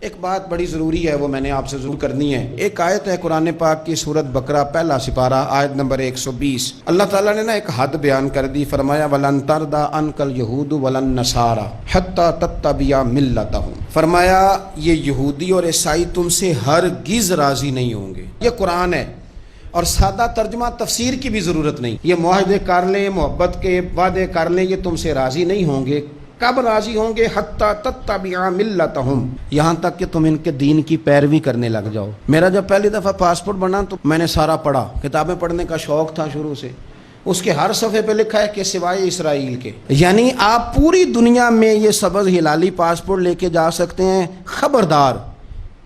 ایک بات بڑی ضروری ہے، وہ میں نے آپ سے ضرور کرنی ہے۔ ایک آیت ہے قرآن پاک کی سورۃ بقرہ پہلا سپارہ آیت نمبر 120۔ اللہ تعالیٰ نے ایک حد بیان کر دی، فرمایا وَلَن تَرْضَىٰ عَنْكَ الْيَهُودُ وَلَا النَّصَارَىٰ حَتَّىٰ تَتَّبِعَ مِلَّتَهُمْ۔ فرمایا یہ یہودی اور عیسائی تم سے ہرگز راضی نہیں ہوں گے۔ یہ قرآن ہے اور سادہ ترجمہ تفسیر کی بھی ضرورت نہیں۔ یہ معاہدے کر لیں، محبت کے وعدے کر لیں، یہ تم سے راضی نہیں ہوں گے۔ کب راضی ہوں گے؟ حتی تتبع ملتہم، یہاں تک کہ تم ان کے دین کی پیروی کرنے لگ جاؤ۔ میرا جب پہلی دفعہ پاسپورٹ بنا تو میں نے سارا پڑھا، کتابیں پڑھنے کا شوق تھا شروع سے۔ اس کے ہر صفحے پہ لکھا ہے کہ سوائے اسرائیل کے، یعنی آپ پوری دنیا میں یہ سبز ہلالی پاسپورٹ لے کے جا سکتے ہیں، خبردار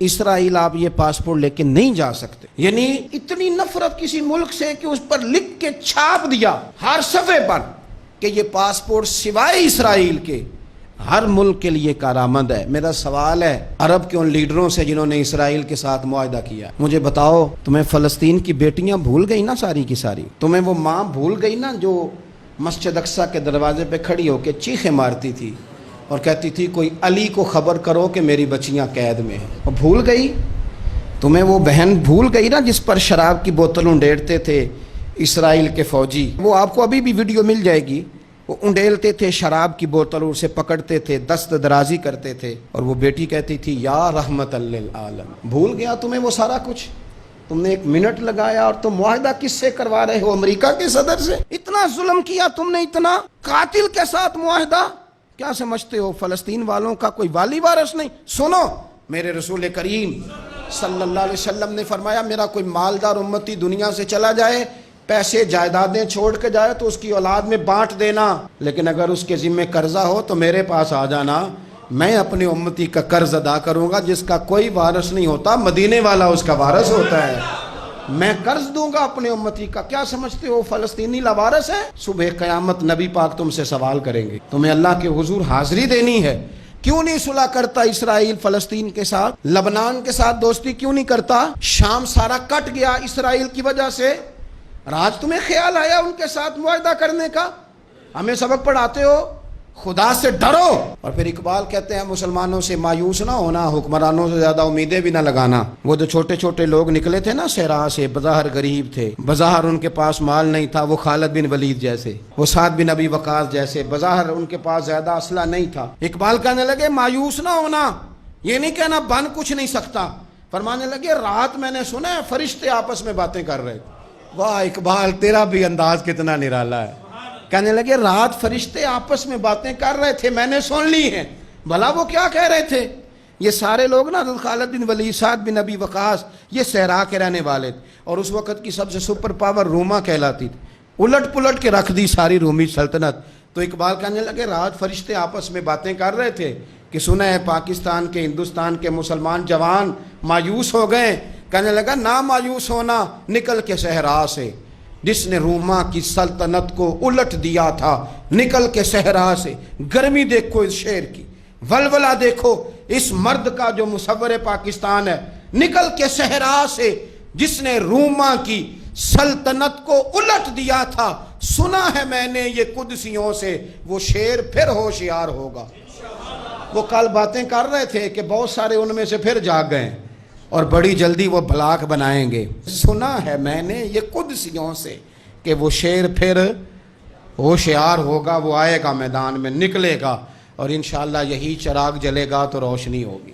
اسرائیل آپ یہ پاسپورٹ لے کے نہیں جا سکتے۔ یعنی اتنی نفرت کسی ملک سے کہ اس پر لکھ کے چھاپ دیا ہر صفحے پر کہ یہ پاسپورٹ سوائے اسرائیل کے ہر ملک کے لیے کارآمد ہے۔ میرا سوال ہے عرب کے ان لیڈروں سے جنہوں نے اسرائیل کے ساتھ معاہدہ کیا، مجھے بتاؤ تمہیں فلسطین کی بیٹیاں بھول گئی نا ساری کی ساری؟ تمہیں وہ ماں بھول گئی نا جو مسجد اقصیٰ کے دروازے پہ کھڑی ہو کے چیخیں مارتی تھی اور کہتی تھی کوئی علی کو خبر کرو کہ میری بچیاں قید میں ہیں؟ وہ بھول گئی؟ تمہیں وہ بہن بھول گئی نا جس پر شراب کی بوتل انڈیڑتے تھے اسرائیل کے فوجی؟ وہ آپ کو ابھی بھی ویڈیو مل جائے گی، وہ انڈیلتے تھے شراب کی بوتل، اسے پکڑتے تھے، دست درازی کرتے تھے، اور وہ بیٹی کہتی تھی یا رحمت للعالم۔ بھول گیا تمہیں وہ سارا کچھ؟ تم نے 1 منٹ لگایا اور تم معاہدہ کس سے کروا رہے ہو؟ امریکہ کے صدر سے؟ اتنا ظلم کیا تم نے، اتنا قاتل کے ساتھ معاہدہ؟ کیا سمجھتے ہو فلسطین والوں کا کوئی والی وارث نہیں؟ سنو، میرے رسول کریم صلی اللہ علیہ وسلم نے فرمایا میرا کوئی مالدار امتی دنیا سے چلا جائے، پیسے جائیدادیں چھوڑ کے جائے تو اس کی اولاد میں بانٹ دینا، لیکن اگر اس کے ذمہ قرضہ ہو تو میرے پاس آ جانا، میں اپنے امتی کا قرض ادا کروں گا۔ جس کا کوئی وارث نہیں ہوتا مدینے والا اس کا وارث ہوتا ہے، میں قرض دوں گا اپنے امتی کا۔ کیا سمجھتے ہو فلسطینی لاوارث ہے؟ صبح قیامت نبی پاک تم سے سوال کریں گے، تمہیں اللہ کے حضور حاضری دینی ہے۔ کیوں نہیں صلح کرتا اسرائیل فلسطین کے ساتھ؟ لبنان کے ساتھ دوستی کیوں نہیں کرتا؟ شام سارا کٹ گیا اسرائیل کی وجہ سے، آج تمہیں خیال آیا ان کے ساتھ معاہدہ کرنے کا؟ ہمیں سبق پڑھاتے ہو، خدا سے ڈرو۔ اور پھر اقبال کہتے ہیں مسلمانوں سے مایوس نہ ہونا، حکمرانوں سے زیادہ امیدیں بھی نہ لگانا۔ وہ جو چھوٹے چھوٹے لوگ نکلے تھے نا صحرا سے، بظاہر غریب تھے، بظاہر ان کے پاس مال نہیں تھا، وہ خالد بن ولید جیسے، وہ سعد بن ابی وقاص جیسے، بظاہر ان کے پاس زیادہ اسلحہ نہیں تھا۔ اقبال کہنے لگے مایوس نہ ہونا، یہ نہیں کہنا بن کچھ نہیں سکتا، فرمانے لگے رات میں نے سنا ہے فرشتے آپس میں باتیں کر رہے تھے۔ واہ اقبال، تیرا بھی انداز کتنا نرالا ہے۔ کہنے لگے رات فرشتے آپس میں باتیں کر رہے تھے، میں نے سن لی ہیں۔ بھلا وہ کیا کہہ رہے تھے؟ یہ سارے لوگ نا خالد بن ولید، سعد بن ابی وقاص، یہ صحرا کے رہنے والے تھے، اور اس وقت کی سب سے سپر پاور روما کہلاتی تھی، الٹ پلٹ کے رکھ دی ساری رومی سلطنت۔ تو اقبال کہنے لگے رات فرشتے آپس میں باتیں کر رہے تھے کہ سنا ہے پاکستان کے، ہندوستان کے مسلمان جوان مایوس ہو گئے۔ کہنے لگا نہ مایوس ہونا، نکل کے صحرا سے، جس نے روما کی سلطنت کو الٹ دیا تھا، نکل کے صحرا سے۔ گرمی دیکھو اس شعر کی، ولولہ دیکھو اس مرد کا جو مصور پاکستان ہے، نکل کے صحرا سے جس نے روما کی سلطنت کو الٹ دیا تھا، سنا ہے میں نے یہ قدسیوں سے، وہ شعر پھر ہوشیار ہوگا۔ وہ کل باتیں کر رہے تھے کہ بہت سارے ان میں سے پھر جاگ گئے اور بڑی جلدی وہ بلاک بنائیں گے۔ سنا ہے میں نے یہ قدسیوں سے کہ وہ شعر پھر ہوشیار ہوگا، وہ آئے گا میدان میں، نکلے گا، اور انشاءاللہ یہی چراغ جلے گا تو روشنی ہوگی۔